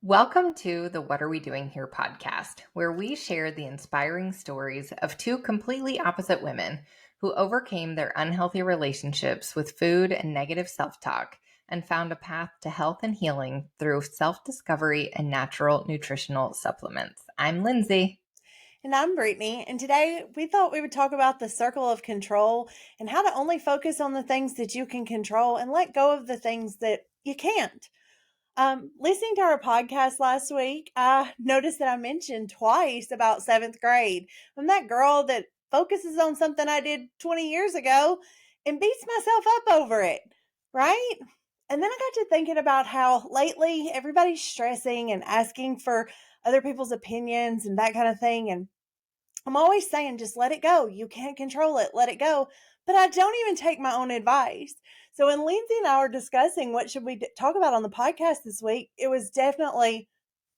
Welcome to the What Are We Doing Here podcast, where we share the inspiring stories of two completely opposite women who overcame their unhealthy relationships with food and negative self talk and found a path to health and healing through self discovery and natural nutritional supplements. I'm Lindsay. And I'm Brittany, and today we thought we would talk about the circle of control and how to only focus on the things that you can control and let go of the things that you can't. Listening to our podcast last week, I noticed that I mentioned twice about seventh grade. I'm that girl that focuses on something I did 20 years ago and beats myself up over it, right? And then I got to thinking about how lately everybody's stressing and asking for other people's opinions and that kind of thing. And I'm always saying, just let it go. You can't control it. Let it go. But I don't even take my own advice. So when Lindsay and I were discussing what should we talk about on the podcast this week, it was definitely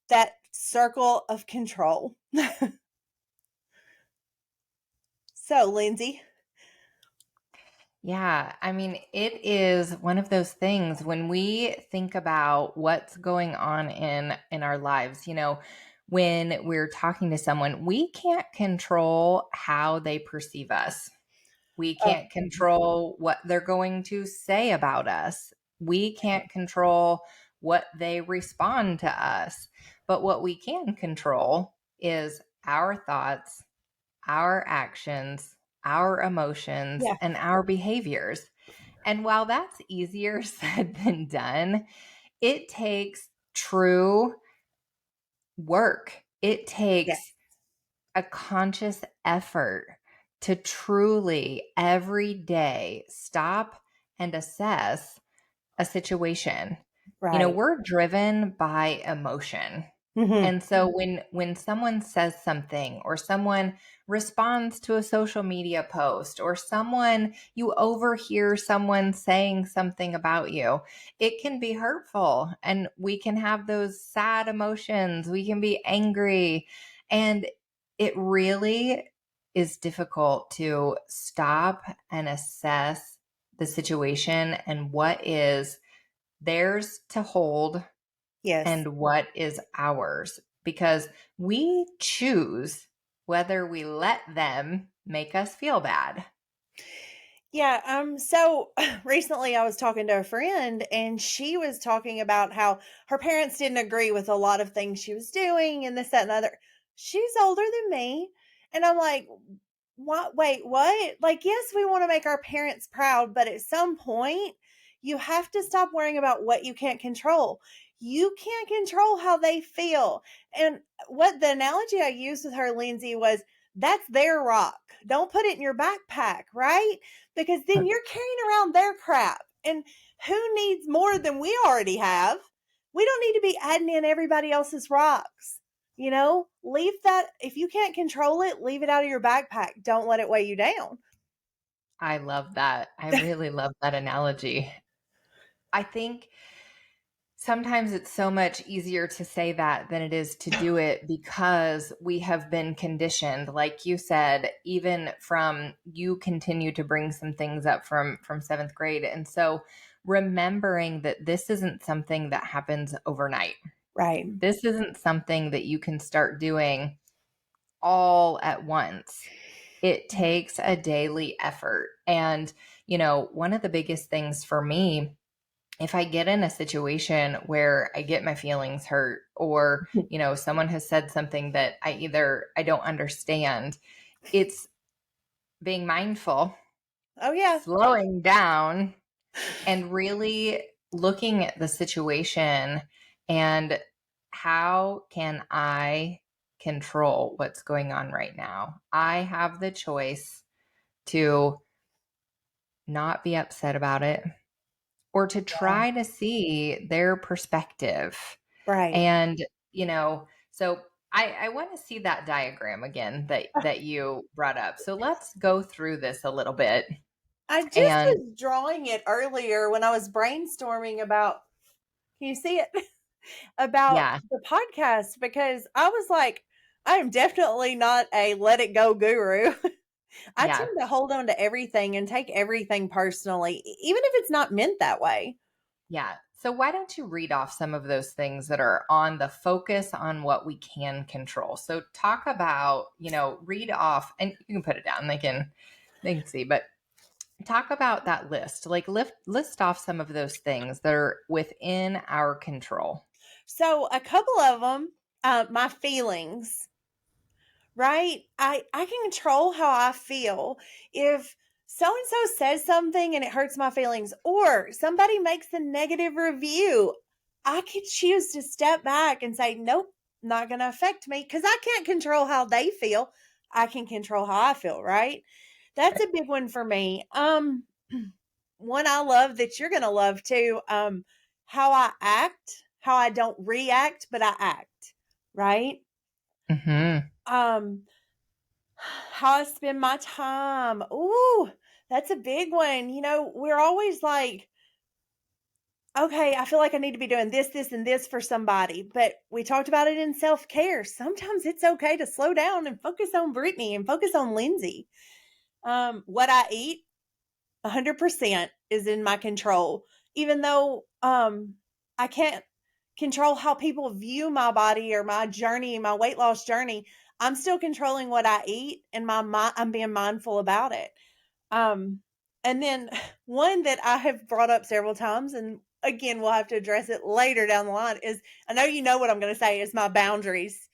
that circle of control. So, Lindsay. Yeah, it is one of those things when we think about what's going on in our lives, when we're talking to someone, we can't control how they perceive us. We Oh, can't control what they're going to say about us. We can't control what they respond to us. But what we can control is our thoughts, our actions, our emotions, yeah. and our behaviors. And while that's easier said than done, it takes true work. It Yeah. takes a conscious effort to truly every day stop and assess a situation. Right. We're driven by emotion. Hmm. And so when someone says something or someone responds to a social media post or someone you overhear someone saying something about you, it can be hurtful and we can have those sad emotions. We can be angry and it really is difficult to stop and assess the situation and what is theirs to hold Yes. and what is ours because we choose whether we let them make us feel bad. Yeah, so recently I was talking to a friend and she was talking about how her parents didn't agree with a lot of things she was doing and this, that, and the other. She's older than me. And I'm like, what? Wait, what? Like, yes, we want to make our parents proud, but at some point, you have to stop worrying about what you can't control. You can't control how they feel. And what the analogy I used with her, Lindsay, was that's their rock. Don't put it in your backpack, right? Because then you're carrying around their crap. And who needs more than we already have? We don't need to be adding in everybody else's rocks. Leave that. If you can't control it, leave it out of your backpack. Don't let it weigh you down. I love that. I really love that analogy. I think sometimes it's so much easier to say that than it is to do it because we have been conditioned, like you said, even from you continue to bring some things up from seventh grade. And so remembering that this isn't something that happens overnight. Right. This isn't something that you can start doing all at once. It takes a daily effort. And, one of the biggest things for me, if I get in a situation where I get my feelings hurt or, someone has said something that I don't understand, it's being mindful, Oh, yeah. slowing down and really looking at the situation and how can I control what's going on right now? I have the choice to not be upset about it or to Yeah. try to see their perspective. Right. And, so I want to see that diagram again that you brought up. So let's go through this a little bit. I just And was drawing it earlier when I was brainstorming about, can you see it? About yeah, the podcast because I was like, I am definitely not a let it go guru. I yeah. tend to hold on to everything and take everything personally, even if it's not meant that way. Yeah. So why don't you read off some of those things that are on the focus on what we can control? So talk about, read off, and you can put it down. They can see, but talk about that list. Like list off some of those things that are within our control. So a couple of them, my feelings, right? I can control how I feel. If so and so says something and it hurts my feelings, or somebody makes a negative review, I could choose to step back and say, nope, not going to affect me, because I can't control how they feel. I can control how I feel, right? That's a big one for me. One I love that you're going to love too. How I act, how I don't react, but I act, right? Hmm. Um, how I spend my time. Ooh, that's a big one. We're always like, okay, I feel like I need to be doing this, this, and this for somebody. But we talked about it in self care. Sometimes it's okay to slow down and focus on Brittany and focus on Lindsay. What I eat, 100% is in my control. Even though I can't control how people view my body or my journey, my weight loss journey, I'm still controlling what I eat, and I'm being mindful about it. Um, and then one that I have brought up several times, and again, we'll have to address it later down the line, is, I know you know what I'm going to say, is my boundaries.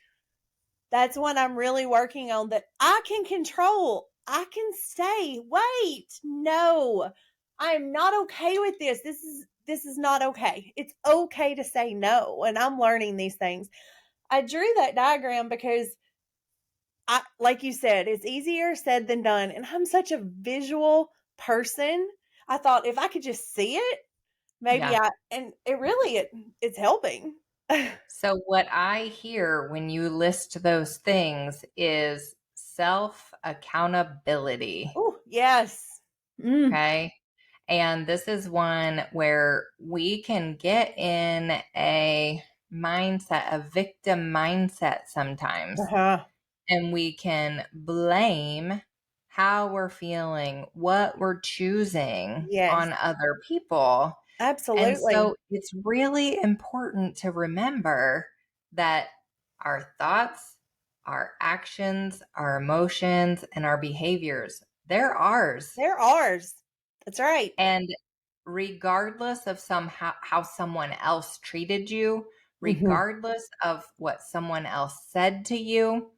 That's one I'm really working on, that I can control. I can say, wait, no, I'm not okay with this. This is not okay. It's okay to say no. And I'm learning these things. I drew that diagram because like you said, it's easier said than done. And I'm such a visual person. I thought if I could just see it, maybe Yeah. and it really, it's helping. So what I hear when you list those things is self accountability. Oh, yes. Mm, Okay. And this is one where we can get in a victim mindset sometimes, uh-huh. and we can blame how we're feeling, what we're choosing Yes, on other people. And absolutely. so it's really important to remember that our thoughts, our actions, our emotions, and our behaviors, they're ours. They're ours. That's right. And regardless of how someone else treated you, Mhm, regardless of what someone else said to you,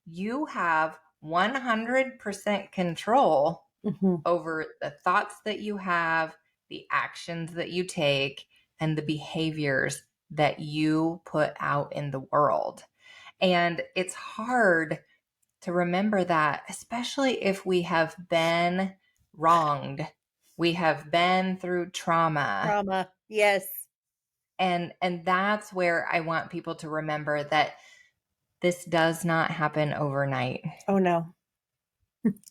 you have 100% control mhm. over the thoughts that you have, the actions that you take, and the behaviors that you put out in the world. And it's hard to remember that, especially if we have been wronged, we have been through trauma. Trauma. Yes. And that's where I want people to remember that this does not happen overnight. Oh, no.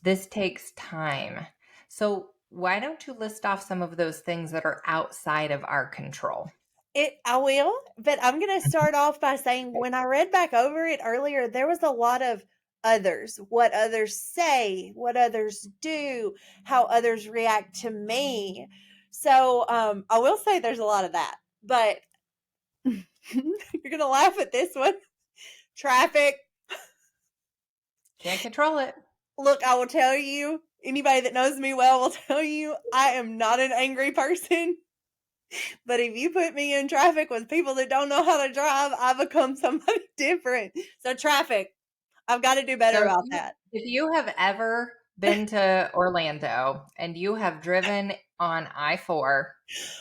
This takes time. So why don't you list off some of those things that are outside of our control? I will, but I'm going to start off by saying, when I read back over it earlier, there was a lot of others, what others say, what others do, how others react to me. So I will say there's a lot of that, but you're going to laugh at this one. Traffic. Can't control it. Look, I will tell you, anybody that knows me well will tell you, I am not an angry person. But if you put me in traffic with people that don't know how to drive, I become somebody different. So traffic, I've got to do better So if about you that. if you have ever been to Orlando and you have driven on I-4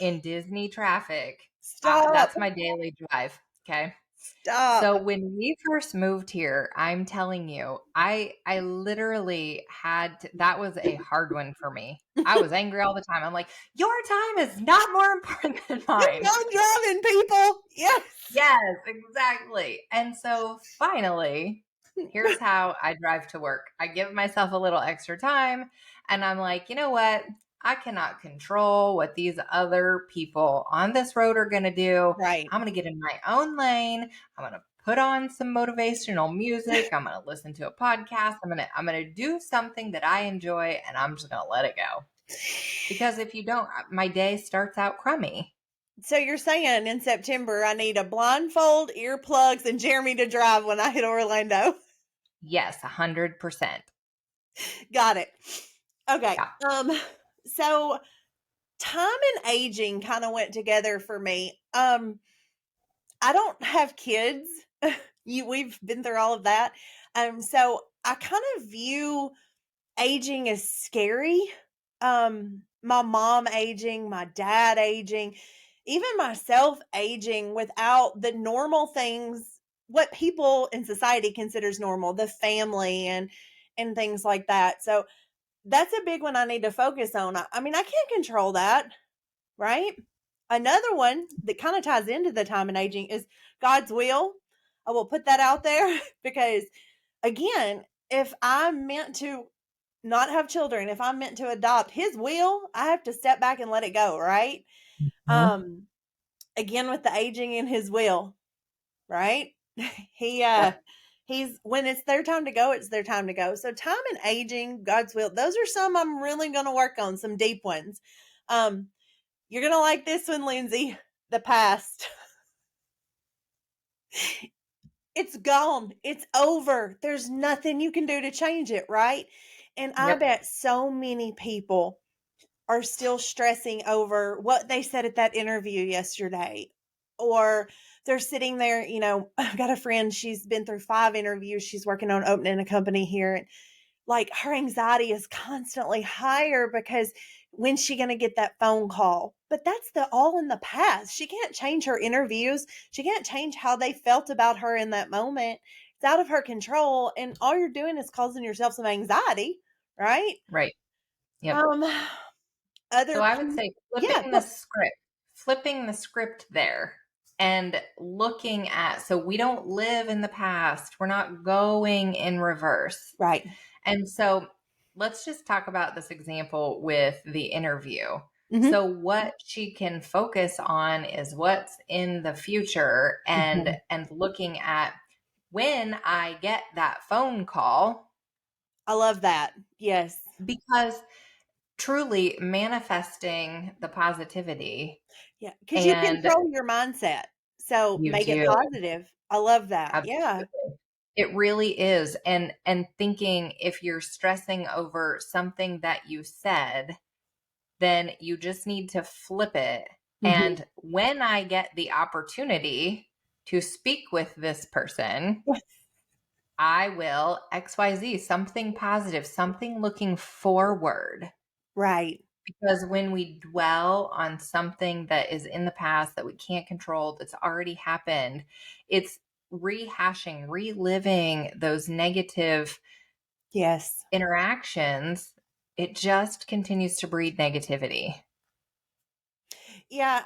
in Disney traffic, Stop. that's my daily drive. Okay. Stop. So when we first moved here, I'm telling you, I literally that was a hard one for me. I was angry all the time. I'm like, your time is not more important than You're mine. not driving, people. Yes. Yes, exactly. And so finally, here's how I drive to work. I give myself a little extra time, and I'm like, you know what? I cannot control what these other people on this road are going to do. Right. I'm going to get in my own lane. I'm going to put on some motivational music. I'm going to listen to a podcast. I'm going to do something that I enjoy, and I'm just going to let it go. Because if you don't, my day starts out crummy. So you're saying in September, I need a blindfold, earplugs, and Jeremy to drive when I hit Orlando. Yes, 100%. Got it. Okay. Yeah. So time and aging kind of went together for me. I don't have kids. We've been through all of that. So I kind of view aging as scary. My mom aging, my dad aging, even myself aging without the normal things, what people in society considers normal, the family and things like that. So that's a big one I need to focus on. I mean, I can't control that, right? Another one that kind of ties into the time and aging is God's will. I will put that out there because, again, if I'm meant to not have children, if I'm meant to adopt His will, I have to step back and let it go, right? Mhm. Um, Again, with the aging in His will, right? he Yep. he's when it's their time to go, it's their time to go. So time and aging, God's will, those are some I'm really going to work on, some deep ones. Um, you're going to like this one, Lindsay. The past. It's gone. It's over. There's nothing you can do to change it, right? And I Yep. bet so many people are still stressing over what they said at that interview yesterday. Or they're sitting there, I've got a friend, she's been through 5 interviews. She's working on opening a company here. And like her anxiety is constantly higher because when's she going to get that phone call? But that's the all in the past. She can't change her interviews. She can't change how they felt about her in that moment. It's out of her control. And all you're doing is causing yourself some anxiety, right? Right. Yep. Um, So other I would key, say yeah, go. flipping the script there and looking at, so we don't live in the past. We're not going in reverse. Right. And so let's just talk about this example with the interview. Mhm. So what she can focus on is what's in the future Mhm. and looking at when I get that phone call, I love that. Yes. because truly manifesting the positivity. Yeah, because you And control your mindset. So you make it do. positive. I love that. Yeah. Absolutely. It really is. And thinking, if you're stressing over something that you said, then you just need to flip it. Mhm. And when I get the opportunity to speak with this person, I will XYZ, something positive, something looking forward. Right. Because when we dwell on something that is in the past that we can't control, that's already happened, it's rehashing, reliving those negative Yes. interactions. It just continues to breed negativity. Yeah,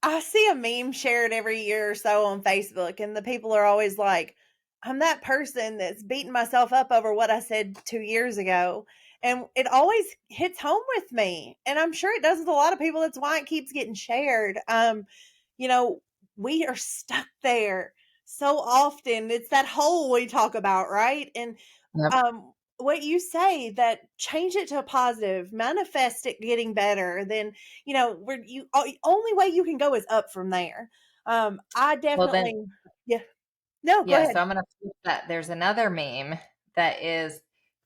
I see a meme shared every year or so on Facebook, and the people are always like, I'm that person that's beating myself up over what I said 2 years ago. And it always hits home with me. And I'm sure it does with a lot of people. That's why it keeps getting shared. You know, we are stuck there so often. It's that hole we talk about, right? And Yep. what you say, that change it to a positive, manifest it getting better, then where you only way you can go is up from there. I Well, then, definitely, yeah. No, go yeah, ahead. so I'm going to flip that. There's another meme that is,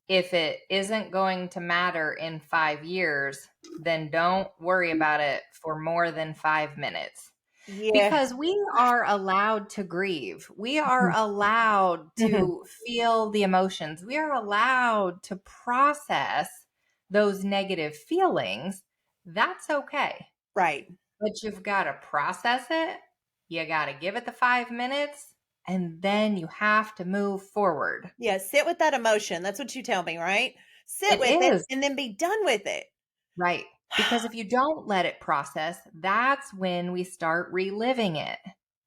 if it isn't going to matter in 5 years, then don't worry about it for more than 5 minutes. Yes. Because we are allowed to grieve. We are allowed Mhm. to feel the emotions. We are allowed to process those negative feelings. That's okay. Right. But you've got to process it. You got to give it the 5 minutes, and then you have to move forward. Yeah, sit with that emotion. That's what you tell me, right? Sit It with it is and then be done with it. right. Because if you don't let it process, that's when we start reliving it.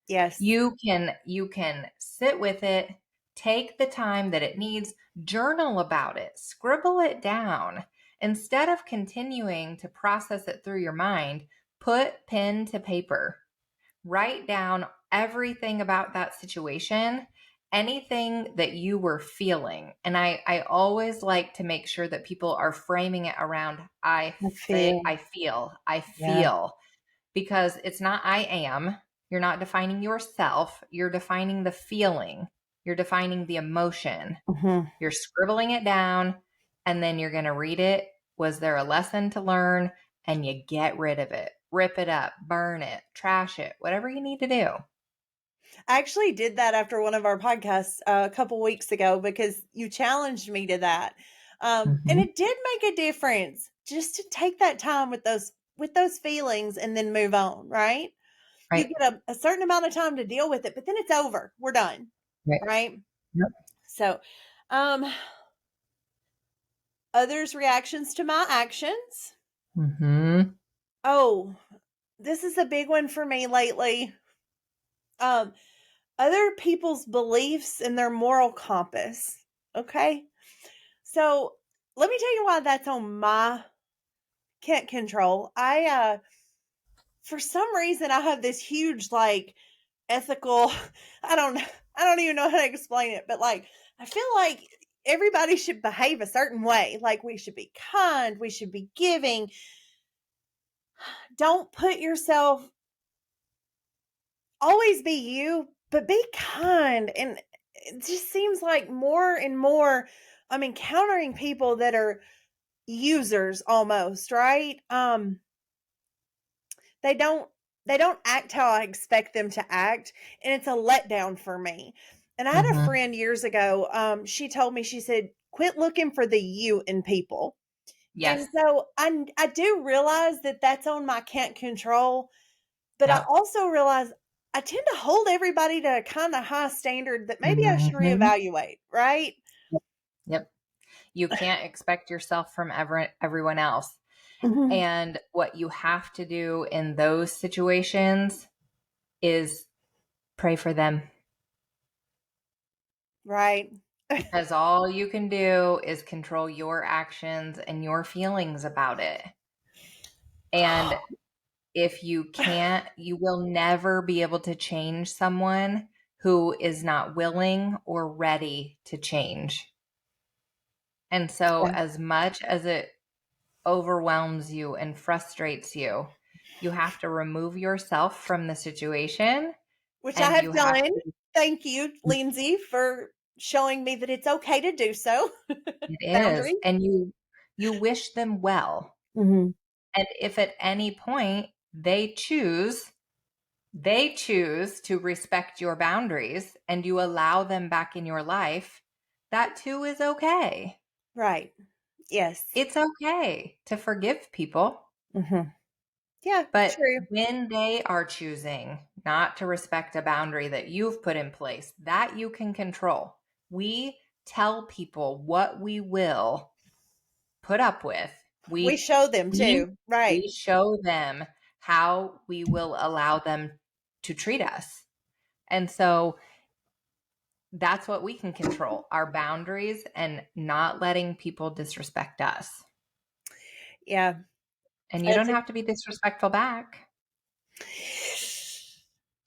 Yes. You can sit with it, take the time that it needs, journal about it, scribble it down. Instead of continuing to process it through your mind, put pen to paper. Write down everything about that situation, anything that you were feeling. And I always like to make sure that people are framing it around I feel. I Yeah. feel, because it's not I am. You're not defining yourself. You're defining the feeling. You're defining the emotion. Mhm. You're scribbling it down and then you're going to read it. Was there a lesson to learn? And you get rid of it. Rip it up, burn it, trash it, whatever you need to do. I actually did that after one of our podcasts a couple weeks ago because you challenged me to that. And Mhm. it did make a difference just to take that time with those feelings and then move on, right? You Right. get a certain amount of time to deal with it, but then it's over. We're done, Right. right? Yep. So, um others' reactions to my actions. Mhm. Oh, this is a big one for me lately. Um Other people's beliefs and their moral compass. Okay? So, let me tell you why that's on my can't control. For some reason I have this huge like ethical I don't I don't even know how to explain it, but like I feel like everybody should behave a certain way. Like we should be kind, we should be giving. Don't put yourself always be you, but be kind. And it just seems like more and more I'm encountering people that are users almost, right? They don't they don't act how I expect them to act, and it's a letdown for me. And I had a Mhm. friend years ago, she told me, she said, quit looking for the you in people. And Yes. so I do realize that that's on my can't control, but I Yep. also realize I tend to hold everybody to a kind of high standard that maybe I should Mhm. reevaluate, right? Yep. Yep. You can't expect yourself from everyone else. Mhm. And what you have to do in those situations is pray for them, Right. because all you can do is control your actions and your feelings about it. And if you can't, you will never be able to change someone who is not willing or ready to change. And so, Yeah. as much as it overwhelms you and frustrates you, you have to remove yourself from the situation Which I and have you have done. to. Thank you, Lindsay, for showing me that it's okay to do so. It is. Boundaries. And you wish them well. Mhm. And if at any point they choose to respect your boundaries and you allow them back in your life, that too is okay. Right. Yes. It's okay to forgive people. Mhm. Yeah, But true. when they are choosing not to respect a boundary that you've put in place, that you can control. We tell people what we will put up with. We We show them we too. Right. we show them how we will allow them to treat us. And so that's what we can control, our boundaries and not letting people disrespect us. Yeah. And you don't That's a have to be disrespectful back.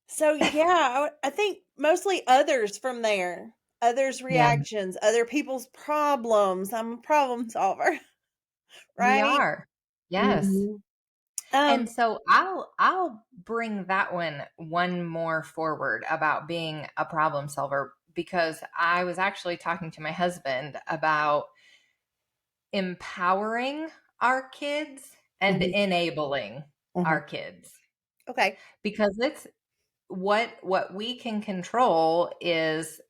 So, yeah, I think mostly others from there. Others' Yeah, reactions, other people's problems. I'm a problem solver, we right? are. Yes. Mhm. And Um, so I'll bring that one more forward about being a problem solver, because I was actually talking to my husband about empowering our kids and mhm, enabling mhm. our kids, Okay. because it's what we can control is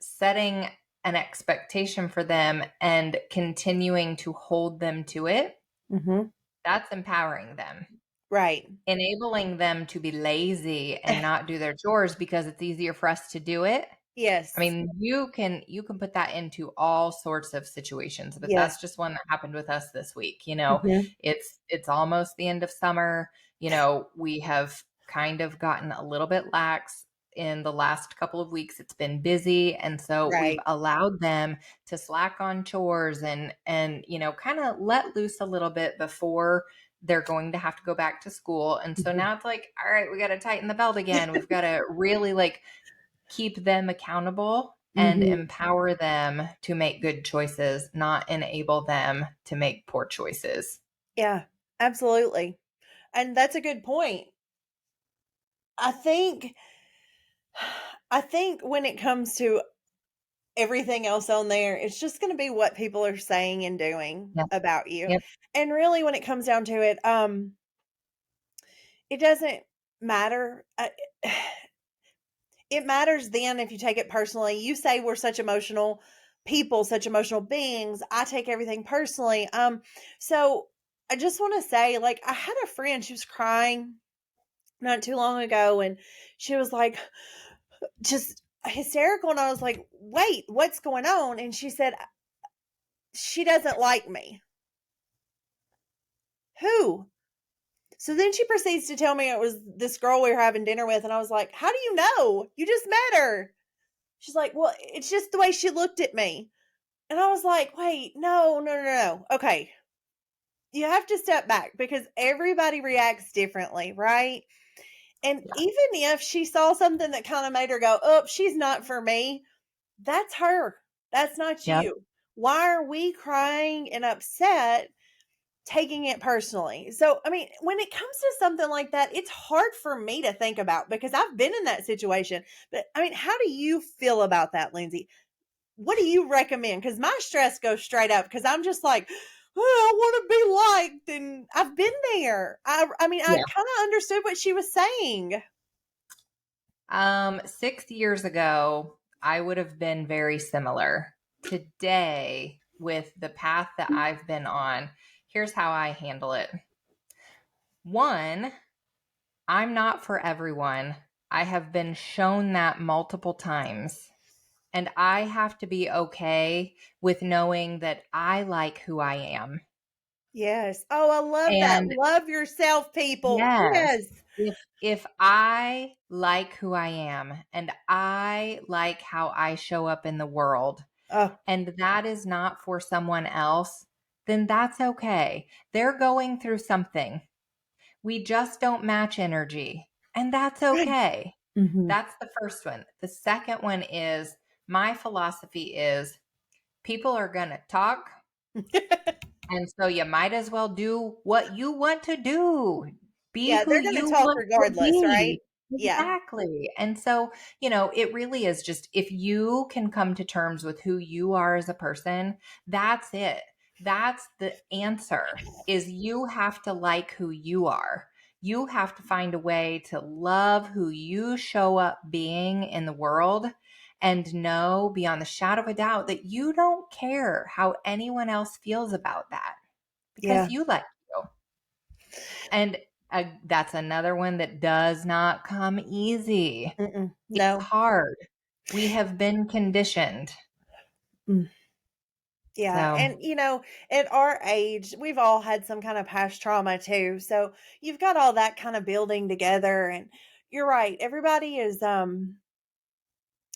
setting an expectation for them and continuing to hold them to it. Mhm. That's empowering them. Right. Enabling them to be lazy and not do their chores because it's easier for us to do it. I Yes. mean, you can put that into all sorts of situations, but Yes. that's just one that happened with us this week. Mhm. It's almost the end of summer. We have kind of gotten a little bit lax in the last couple of weeks. It's been busy, and so we've Right. allowed them to slack on chores and kind of let loose a little bit before they're going to have to go back to school. And so Mhm. now it's like, all right, we got to tighten the belt again. We've got to really like keep them accountable and Mhm. empower them to make good choices, not enable them to make poor choices. Yeah, absolutely. And that's a good point. I think I think when it comes to everything else on there, it's just gonna be what people are saying and doing Yep. about you. Yep. And really when it comes down to it, it doesn't matter. It matters then if you take it personally. You say we're such emotional people, such emotional beings. I take everything personally. So I just want to say, like, I had a friend, she was crying not too long ago, and she was like just hysterical. And I was like, wait, what's going on? And she said, she doesn't like me. Who? So then she proceeds to tell me it was this girl we were having dinner with. And I was like, how do you know? You just met her. She's like, well, it's just the way she looked at me. And I was like, wait, no, no, no, no. Okay. You have to step back because everybody reacts differently, right? And Yeah. even if she saw something that kind of made her go, oh, she's not for me, that's her. That's not Yep. you. Why are we crying and upset, taking it personally? So, I mean, when it comes to something like that, it's hard for me to think about because I've been in that situation. But I mean, how do you feel about that, Lindsay? What do you recommend? Because my stress goes straight up because I'm just like, oh, I want to be liked, and I've been there. I mean, I Yeah. kind of understood what she was saying. 6 years ago, I would have been very similar. Today, with the path that I've been on, here's how I handle it. One, I'm not for everyone. I have been shown that multiple times. And I have to be okay with knowing that I like who I am. Yes. Oh, I love that. And Love yourself, people. yes, Yes. if I like who I am and I like how I show up in the world, Oh, and that is not for someone else, then that's okay. They're going through something. We just don't match energy, and that's okay. hmm. That's the first one. The second one is my philosophy is people are going to talk. And so you might as well do what you want to do. Be Yeah, who they're going to you talk want to regardless, right? be. Yeah. Exactly. And so, it really is just if you can come to terms with who you are as a person, that's it. That's the answer is you have to like who you are. You have to find a way to love who you show up being in the world and know beyond the shadow of a doubt that you don't care how anyone else feels about that because Yeah. you like you. And that's another one that does not come easy. Mm-mm. It's No. hard. We have been conditioned. Mm. Yeah, So, and at our age, we've all had some kind of past trauma too. So you've got all that kind of building together, and you're right. Everybody is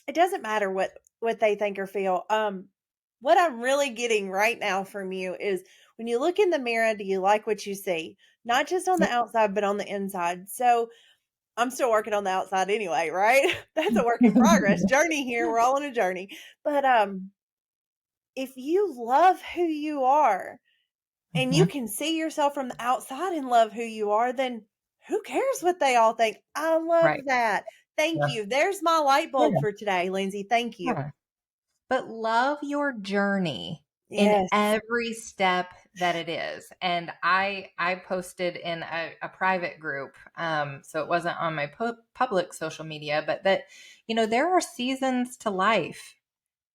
it doesn't matter what they think or feel. What I'm really getting right now from you is when you look in the mirror, do you like what you see? Not just on the yep. outside, but on the inside. So I'm still working on the outside anyway, right? That's a work in progress. Journey here. We're all on a journey. But if you love who you are and you Mhm. can see yourself from the outside and love who you are, then who cares what they all think? I love Right. that. Thank Yeah. you. There's my light bulb Yeah. for today, Lindsay. Thank you. Yeah. But love your journey in Yes. every step that it is. And I posted in a private group, so it wasn't on my public social media, but that there are seasons to life,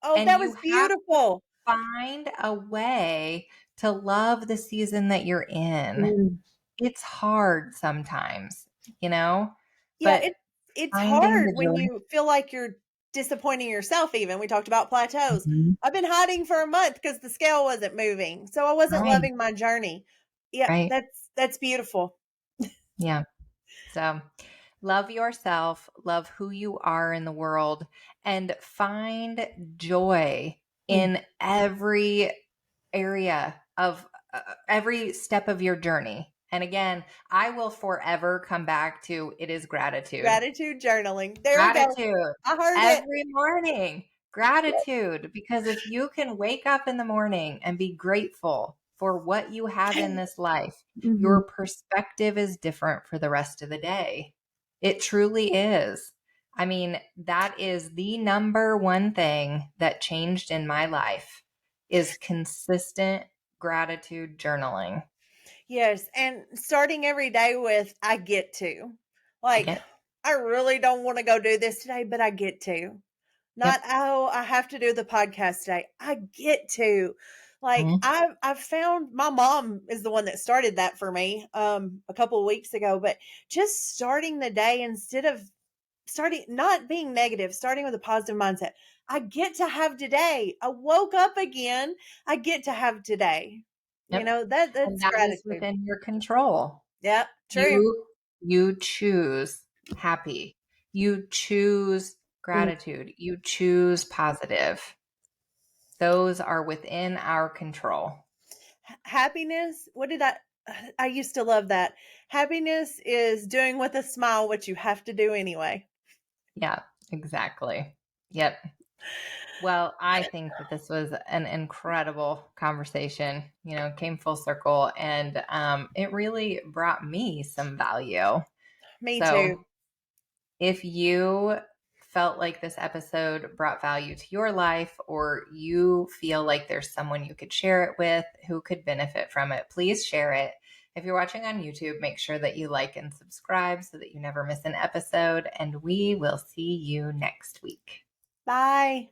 Oh, and that you was have beautiful. find a way to love the season that you're in. Mm. It's hard sometimes, you know, Yeah, but it's finding hard the when joy. you feel like you're disappointing yourself even. We talked about plateaus. Mhm. I've been hiding for a month because the scale wasn't moving. So I wasn't Right, loving my journey. Yeah, right. that's beautiful. Yeah. So love yourself, love who you are in the world, and find joy Mm. in every area of every step of your journey. And again, I will forever come back to it is gratitude. Gratitude journaling. There we go. Gratitude I heard it. every morning. Gratitude. Because if you can wake up in the morning and be grateful for what you have in this life, Mhm. your perspective is different for the rest of the day. It truly is. I mean, that is the number one thing that changed in my life is consistent gratitude journaling. Yes, and starting every day with "I get to." I Like, get I really don't wanna go do this today, but I get to. Not, Yep. "Oh, I have to do the podcast today." I get to. Like, Mhm. I've found my mom is the one that started that for me, a couple of weeks ago, but just starting the day instead of starting not being negative, starting with a positive mindset. I get to have today. I woke up again. I get to have today. Yep. And That's that is gratitude. within your control. Yep, true. You choose happy. You choose Mm. gratitude. You choose positive. Those are within our control. Happiness, what did I used to love that. Happiness is doing with a smile what you have to do anyway. Yeah, exactly. Yep. Well, I think that this was an incredible conversation, came full circle and it really brought me some value. Me too. So if you felt like this episode brought value to your life or you feel like there's someone you could share it with who could benefit from it, please share it. If you're watching on YouTube, make sure that you like and subscribe so that you never miss an episode. And we will see you next week. Bye.